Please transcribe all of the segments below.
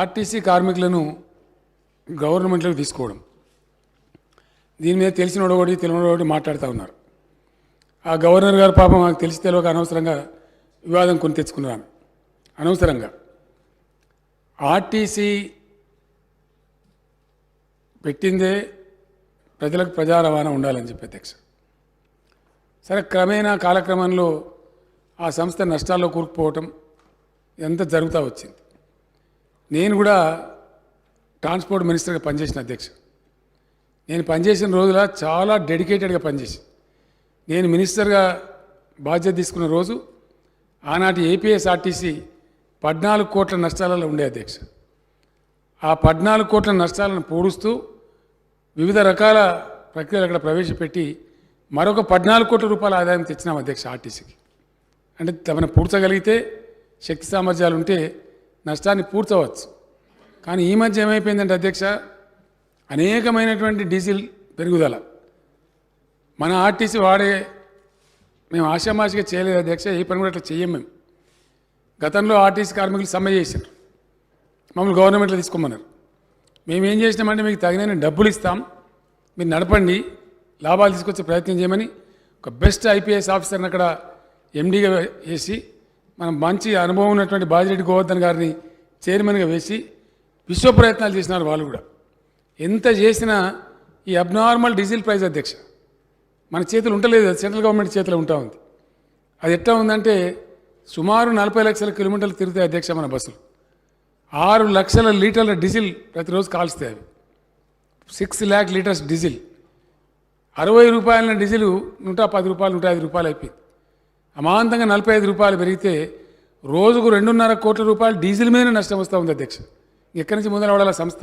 RTC కార్మికులను గవర్నమెంట్లోకి తీసుకోవడం, దీని మీద తెలిసినోడు ఒకటి తెలియనోడు ఒకటి మాట్లాడుతూ ఉన్నారు. ఆ గవర్నర్ గారు పాపం మాకు తెలిసి తెలియక అనవసరంగా వివాదం కొని తెచ్చుకున్నారు. అనవసరంగా ఆర్టీసీ పెట్టిందే ప్రజలకు ప్రజా రవాణా ఉండాలని చెప్పి అధ్యక్ష. సరే, క్రమేణా కాలక్రమంలో ఆ సంస్థ నష్టాల్లో కూరుకుపోవటం ఇదంతా జరుగుతూ వచ్చింది. నేను కూడా ట్రాన్స్పోర్ట్ మినిస్టర్గా పనిచేసిన అధ్యక్ష. నేను పనిచేసిన రోజుల చాలా డెడికేటెడ్గా పనిచేసి, నేను మినిస్టర్గా బాధ్యత తీసుకున్న రోజు ఆనాటి ఏపీఎస్ఆర్టీసీ 14 కోట్ల నష్టాలలో ఉండే అధ్యక్ష. ఆ 14 కోట్ల నష్టాలను పూడుస్తూ వివిధ రకాల ప్రక్రియలు అక్కడ ప్రవేశపెట్టి మరొక 14 కోట్ల రూపాయల ఆదాయం తెచ్చినాం అధ్యక్ష ఆర్టీసీకి. అంటే తమను పూడ్చగలిగితే, శక్తి సామర్థ్యాలు ఉంటే నష్టాన్ని పూడ్చవచ్చు. కానీ ఈ మధ్య ఏమైపోయిందంటే అధ్యక్ష, అనేకమైనటువంటి డీజిల్ పెరుగుదల మన ఆర్టీసీ మేము ఆశామాషిగా చేయలేదు అధ్యక్ష. ఏ పని కూడా అట్లా చెయ్యం మేము. గతంలో ఆర్టీసీ కార్మికులు సమ్మె చేశారు, మమ్మల్ని గవర్నమెంట్లో తీసుకోమన్నారు. మేమేం చేసినామంటే మీకు తగిన డబ్బులు ఇస్తాం, మీరు నడపండి, లాభాలు తీసుకొచ్చే ప్రయత్నం చేయమని ఒక బెస్ట్ ఐపీఎస్ ఆఫీసర్ని అక్కడ ఎండీగా వేసి, మనం మంచి అనుభవం ఉన్నటువంటి బాజిరెడ్డి గోవర్ధన్ గారిని చైర్మన్గా వేసి విశ్వ ప్రయత్నాలు చేసినారు వాళ్ళు కూడా. ఎంత చేసినా ఈ అబ్నార్మల్ డీజిల్ ప్రైస్ అధ్యక్ష మన చేతులు ఉండలేదు, సెంట్రల్ గవర్నమెంట్ చేతిలో ఉంటా ఉంది. అది ఎట్లా ఉందంటే సుమారు 40 లక్షల కిలోమీటర్లు తిరుగుతాయి అధ్యక్ష మన బస్సులు. 6 లక్షల లీటర్ల డీజిల్ ప్రతిరోజు కాల్స్తాయి. అవి 6 lakh లీటర్స్ డీజిల్. 60 రూపాయల డీజిల్ 110 రూపాయలు 105 రూపాయలు అయిపోయింది. అమాంతంగా 45 రూపాయలు పెరిగితే రోజుకు 2.5 కోట్ల రూపాయలు డీజిల్ మీద నష్టం వస్తూ ఉంది అధ్యక్ష. ఎక్కడి నుంచి మొదలవడాల సంస్థ?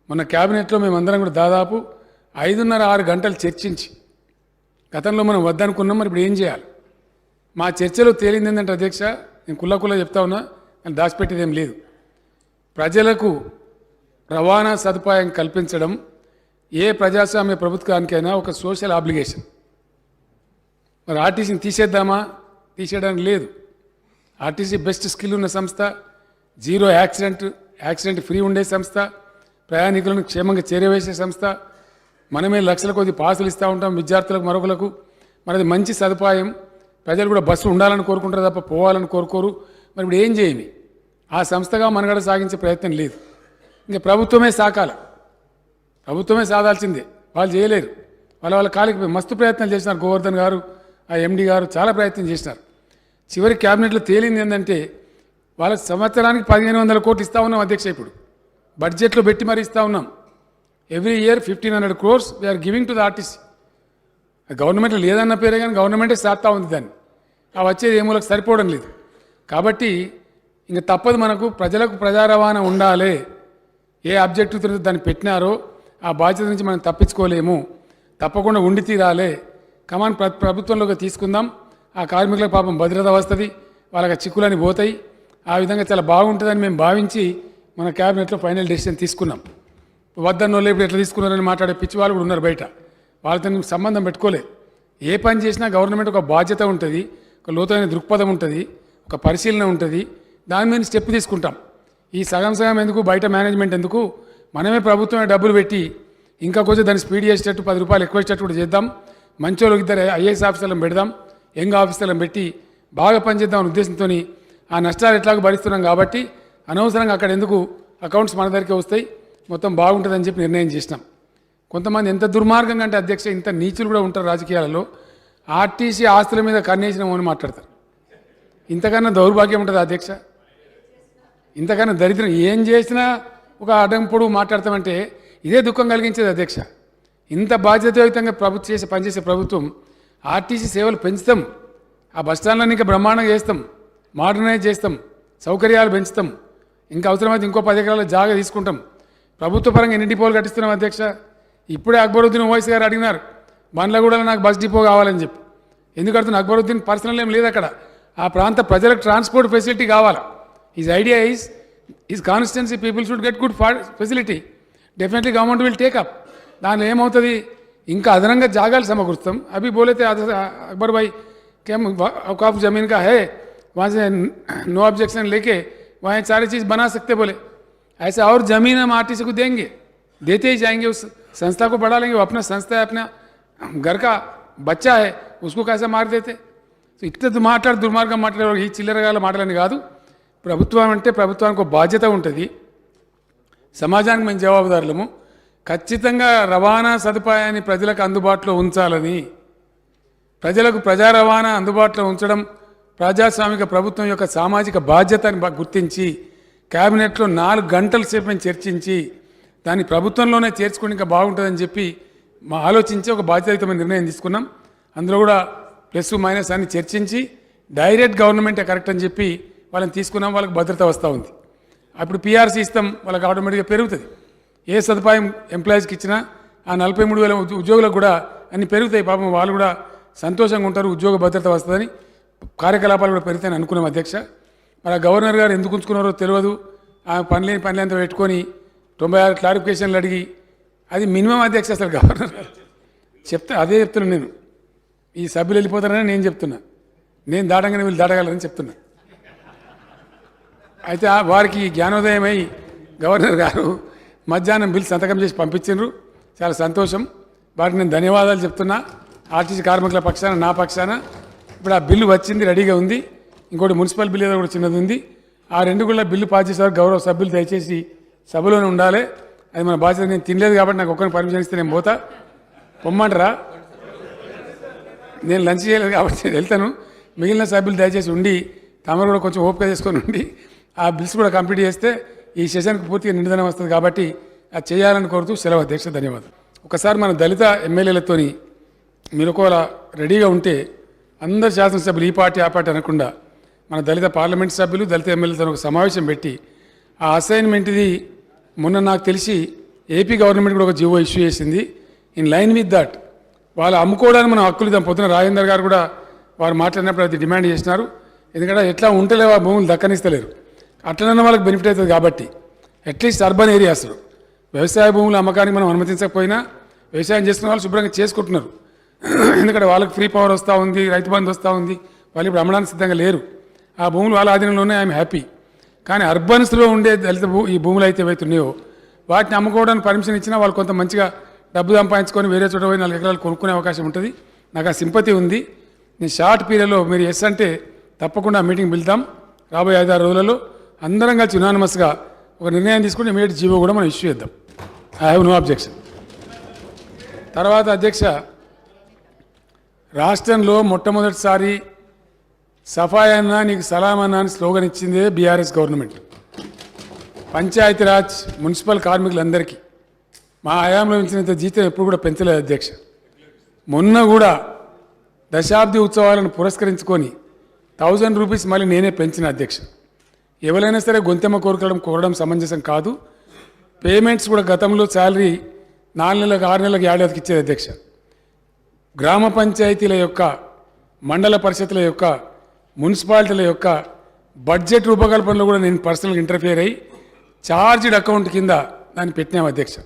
మన క్యాబినెట్లో మేమందరం కూడా దాదాపు 5.5-6 గంటలు చర్చించి, గతంలో మనం వద్దనుకున్నాం, మరి ఇప్పుడు ఏం చేయాలి? మా చర్చలో తేలింది ఏంటంటే అధ్యక్ష, నేను కుల్ల చెప్తా ఉన్నా, అని దాచిపెట్టేది ఏం లేదు. ప్రజలకు రవాణా సదుపాయం కల్పించడం ఏ ప్రజాస్వామ్య ప్రభుత్వానికైనా ఒక సోషల్ ఆబ్లిగేషన్. మరి ఆర్టీసీని తీసేద్దామా? తీసేయడానికి లేదు. ఆర్టీసీ బెస్ట్ స్కిల్ ఉన్న సంస్థ, జీరో యాక్సిడెంట్ ఫ్రీ ఉండే సంస్థ, ప్రయాణికులను క్షేమంగా చేరవేసే సంస్థ. మనమే లక్షల కొద్ది పాసులు ఇస్తూ ఉంటాం విద్యార్థులకు, మరొకలకు. మనది మంచి సదుపాయం. ప్రజలు కూడా బస్సు ఉండాలని కోరుకుంటారు తప్ప పోవాలని కోరుకోరు. మరి ఇప్పుడు ఏం చేయని? ఆ సంస్థగా మనగడ సాగించే ప్రయత్నం లేదు. ఇంకా ప్రభుత్వమే సాకాల, ప్రభుత్వమే సాధాల్సిందే. వాళ్ళు చేయలేరు. వాళ్ళ కాలికి మస్తు ప్రయత్నాలు చేసినారు. గోవర్ధన్ గారు, ఆ ఎండీ గారు చాలా ప్రయత్నం చేసినారు. చివరి క్యాబినెట్లో తేలింది ఏంటంటే వాళ్ళకి సంవత్సరానికి 1500 కోట్లు ఇస్తూ ఉన్నాం అధ్యక్ష. ఇప్పుడు బడ్జెట్లో పెట్టి మరి ఇస్తూ ఉన్నాం. Every year 1500 crores we are giving to the RTC. గవర్నమెంట్లో లేదన్న పేరే కానీ గవర్నమెంటే సాగుతూ ఉంది దాన్ని. ఆ వచ్చేది ఏమూలకు సరిపోవడం లేదు. కాబట్టి ఇంక తప్పదు మనకు, ప్రజలకు ప్రజా రవాణా ఉండాలి. ఏ ఆబ్జెక్టివ్తో దాన్ని పెట్టినారో ఆ బాధ్యత నుంచి మనం తప్పించుకోలేము. తప్పకుండా ఉండి తీరాలి. కమాన్ ప్రభుత్వంలోకి తీసుకుందాం. ఆ కార్మికులకు పాపం భద్రత వస్తుంది, వాళ్ళకి చిక్కులని పోతాయి. ఆ విధంగా చాలా బాగుంటుందని మేము భావించి మన క్యాబినెట్లో ఫైనల్ డెసిషన్ తీసుకున్నాం. వద్దన్నోళ్ళు ఇప్పుడు ఎట్లా తీసుకున్నారని మాట్లాడే పిచ్చి వాళ్ళు కూడా ఉన్నారు బయట. వాళ్ళతో సంబంధం పెట్టుకోలే. ఏ పని చేసినా గవర్నమెంట్ ఒక బాధ్యత ఉంటుంది, ఒక లోతైన దృక్పథం ఉంటుంది, ఒక పరిశీలన ఉంటుంది. దాని మీద స్టెప్ తీసుకుంటాం. ఈ సగం ఎందుకు, బయట మేనేజ్మెంట్ ఎందుకు? మనమే ప్రభుత్వమే డబ్బులు పెట్టి ఇంకా కొంచెం దాన్ని స్పీడ్ చేసేటట్టు 10 రూపాయలు ఎక్కువ ఇచ్చేటట్టు కూడా చేద్దాం. మంచోళ్ళకి 2 ఐఏఎస్ ఆఫీసర్లను పెడదాం, యంగ్ ఆఫీసర్లను పెట్టి బాగా పనిచేద్దాం అనే ఉద్దేశంతో ఆ నష్టాలు ఎట్లాగో భరిస్తున్నాం కాబట్టి అనవసరంగా అక్కడ ఎందుకు, అకౌంట్స్ మన దగ్గరికి వస్తాయి, మొత్తం బాగుంటుందని చెప్పి నిర్ణయం చేసినాం. కొంతమంది ఎంత దుర్మార్గంగా అంటే అధ్యక్ష, ఇంత నీచులు కూడా ఉంటారు రాజకీయాలలో. ఆర్టీసీ ఆస్తుల మీద కన్నేసినామో అని మాట్లాడతారు. ఇంతకన్నా దౌర్భాగ్యం ఉంటుంది అధ్యక్ష? ఇంతకన్నా దరిద్రం ఏం చేసినా ఒక అడ్డంపుడు మాట్లాడతామంటే ఇదే దుఃఖం కలిగించేది అధ్యక్ష. ఇంత బాధ్యతాయుతంగా పనిచేసే ప్రభుత్వం ఆర్టీసీ సేవలు పెంచుతాం, ఆ బస్టాండ్లను ఇంకా బ్రహ్మాండంగా చేస్తాం, మోడర్నైజ్ చేస్తాం, సౌకర్యాలు పెంచుతాం, ఇంకా అవసరమైతే ఇంకో 10 ఎకరాల జాగా తీసుకుంటాం. ప్రభుత్వ పరంగా ఎన్ని డిపోలు కట్టిస్తున్నాం అధ్యక్ష? ఇప్పుడే అక్బరుద్దీన్ ఓవైసీ గారు అడిగినారు, బండ్లగూడలో నాకు బస్ డిపో కావాలని చెప్పి. ఎందుకు అడుగుతున్నా? అక్బరుద్దీన్ పర్సనల్ ఏం లేదు అక్కడ. ఆ ప్రాంత ప్రజలకు ట్రాన్స్పోర్ట్ ఫెసిలిటీ కావాలా. His idea is constituency people should get good facility. Definitely government will take up. దానిలో ఏమవుతుంది, ఇంకా అదనంగా జాగాలు సమకూరుస్తాం. అవి బోలేతే अकबर भाई क्या औकाफ ज़मीन का है, वहाँ से नो ऑब्जेक्शन लेके वहाँ सारी चीज़ बना सकते बोले. ऐसे और जमीन हम आरटीसी को देंगे, देते ही जाएंगे, उस संस्था को बढ़ा लेंगे। वो अपना संस्था है, अपना घर का बच्चा है, उसको कैसे मार देते? సో ఇట్లా దుర్మార్గం మాట్లాడే ఈ చిల్లరగాల మాటలని కాదు. ప్రభుత్వం అంటే ప్రభుత్వానికి ఒక బాధ్యత ఉంటుంది, సమాజానికి మేము జవాబుదారులము. ఖచ్చితంగా రవాణా సదుపాయాన్ని ప్రజలకు అందుబాటులో ఉంచాలని, ప్రజలకు ప్రజా రవాణా అందుబాటులో ఉంచడం ప్రజాస్వామిక ప్రభుత్వం యొక్క సామాజిక బాధ్యతని గుర్తించి క్యాబినెట్లో 4 గంటల సేపు మేము చర్చించి దాన్ని ప్రభుత్వంలోనే చేర్చుకుని ఇంకా బాగుంటుందని చెప్పి మా ఆలోచించి ఒక బాధ్యతాయుతమైన నిర్ణయం తీసుకున్నాం. అందులో కూడా ప్లస్ మైనస్ అన్ని చర్చించి డైరెక్ట్ గవర్నమెంటే కరెక్ట్ అని చెప్పి వాళ్ళని తీసుకున్నాం. వాళ్ళకి భద్రత వస్తూ ఉంది. అప్పుడు పీఆర్సీ ఇస్తాం, వాళ్ళకి ఆటోమేటిక్గా పెరుగుతుంది. ఏ సదుపాయం ఎంప్లాయీస్కి ఇచ్చినా ఆ 43,000 ఉద్యోగులకు కూడా అన్ని పెరుగుతాయి. పాపం వాళ్ళు కూడా సంతోషంగా ఉంటారు, ఉద్యోగ భద్రత వస్తుందని, కార్యకలాపాలు కూడా పెరుగుతాయని అనుకున్నాం అధ్యక్ష. మరి ఆ గవర్నర్ గారు ఎందుకు ఉంచుకున్నారో తెలియదు. ఆ పనులేని అంతా పెట్టుకొని 96 క్లారిఫికేషన్లు అడిగి, అది మినిమం అధ్యక్ష. అసలు గవర్నర్ గారు అదే చెప్తున్నాను నేను. ఈ సభ్యులు వెళ్ళిపోతారని నేను చెప్తున్నా, నేను దాటంగానే వీళ్ళు దాటగలరని చెప్తున్నా. అయితే వారికి జ్ఞానోదయమై గవర్నర్ గారు మధ్యాహ్నం బిల్ సంతకం చేసి పంపించారు. చాలా సంతోషం, వారికి నేను ధన్యవాదాలు చెప్తున్నా. ఆర్టీసీ కార్మికుల పక్షాన, నా పక్షాన. ఇప్పుడు ఆ బిల్లు వచ్చింది, రెడీగా ఉంది. ఇంకోటి మున్సిపల్ బిల్ ఏదో కూడా చిన్నది ఉంది. ఆ 2 కూడా బిల్లు పాస్ చేసేవారు గౌరవ సభ్యులు దయచేసి సభలోనే ఉండాలి. అది మన బాధ్యత. నేను తినలేదు కాబట్టి నాకు ఒక్కరిని పర్మిషన్ ఇస్తే నేను పోతా. పొమ్మంటారా? నేను లంచ్ చేయలేదు కాబట్టి నేను వెళ్తాను. మిగిలిన సభ్యులు దయచేసి ఉండి తమరు కూడా కొంచెం ఓపిక చేసుకొని ఉండి ఆ బిల్స్ కూడా కంప్లీట్ చేస్తే ఈ సెషన్కి పూర్తిగా నిండుదనం వస్తుంది. కాబట్టి అది చేయాలని కోరుతూ సెలవు అధ్యక్ష. ధన్యవాదాలు. ఒకసారి మన దళిత ఎమ్మెల్యేలతోని మీరు ఒకవేళ రెడీగా ఉంటే అందరు శాసనసభ్యులు ఈ పార్టీ ఆ పార్టీ అనకుండా మన దళిత పార్లమెంట్ సభ్యులు దళిత ఎమ్మెల్యేలతో ఒక సమావేశం పెట్టి ఆ అసైన్మెంట్ది మొన్న నాకు తెలిసి ఏపీ గవర్నమెంట్ కూడా ఒక జీవో ఇష్యూ చేసింది. ఇన్ లైన్ విత్ దట్ వాళ్ళు అమ్ముకోవడానికి మనం హక్కులు ఇద్దాం. పొద్దున రాజేందర్ గారు కూడా వారు మాట్లాడినప్పుడు అది డిమాండ్ చేసినారు. ఎందుకంటే ఎట్లా ఉంటలేవు, ఆ భూములు దక్కనిస్తలేరు. అట్లనన్నా వాళ్ళకి బెనిఫిట్ అవుతుంది కాబట్టి అట్లీస్ట్ అర్బన్ ఏరియాస్లో వ్యవసాయ భూముల అమ్మకానికి మనం అనుమతించకపోయినా వ్యవసాయం చేసుకున్న వాళ్ళు శుభ్రంగా చేసుకుంటున్నారు. ఎందుకంటే వాళ్ళకి ఫ్రీ పవర్ వస్తూ ఉంది, రైతు బంధు వస్తూ ఉంది. వాళ్ళు ఇప్పుడు అమ్మడానికి సిద్ధంగా లేరు. ఆ భూములు వాళ్ళ ఆధీనంలోనే ఐఎమ్ హ్యాపీ. కానీ అర్బన్స్లో ఉండే దళిత ఈ భూములు అయితే ఏవైతున్నాయో వాటిని అమ్ముకోవడానికి పర్మిషన్ ఇచ్చినా వాళ్ళు కొంత మంచిగా డబ్బు సంపాదించుకొని వేరే చోట పోయి 4 ఎకరాలు కొనుక్కునే అవకాశం ఉంటుంది. నాకు ఆ సింపతి ఉంది. నేను షార్ట్ పీరియడ్లో మీరు ఎస్ అంటే తప్పకుండా మీటింగ్ పిలుద్దాం. రాబోయే 5-6 రోజులలో అందరం కలిసి యునానిమస్గా ఒక నిర్ణయం తీసుకుని ఇమీడియట్ జీవో కూడా మనం ఇష్యూ చేద్దాం. I have no objection. తర్వాత అధ్యక్ష, రాష్ట్రంలో మొట్టమొదటిసారి సఫాయి అన్నా నీకు సలాం అన్నా అని స్లోగన్ ఇచ్చిందే బీఆర్ఎస్ గవర్నమెంట్. పంచాయతీరాజ్ మున్సిపల్ కార్మికులందరికీ మా హయాంలో ఇచ్చినంత జీతం ఎప్పుడు కూడా పెంచలేదు అధ్యక్ష. మొన్న కూడా దశాబ్ది ఉత్సవాలను పురస్కరించుకొని 1000 రూపీస్ మళ్ళీ నేనే పెంచిన అధ్యక్ష. ఎవరైనా సరే గొంతెమ్మ కోరడం సమంజసం కాదు. పేమెంట్స్ కూడా గతంలో శాలరీ 4 నెలలకు 6 నెలలకు ఏడాదికి ఇచ్చేది అధ్యక్ష. గ్రామ పంచాయతీల యొక్క, మండల పరిషత్ల యొక్క, మున్సిపాలిటీల యొక్క బడ్జెట్ రూపకల్పనలో కూడా నేను పర్సనల్గా ఇంటర్ఫియర్ అయ్యి చార్జ్డ్ అకౌంట్ కింద దాన్ని పెట్టినాం అధ్యక్ష.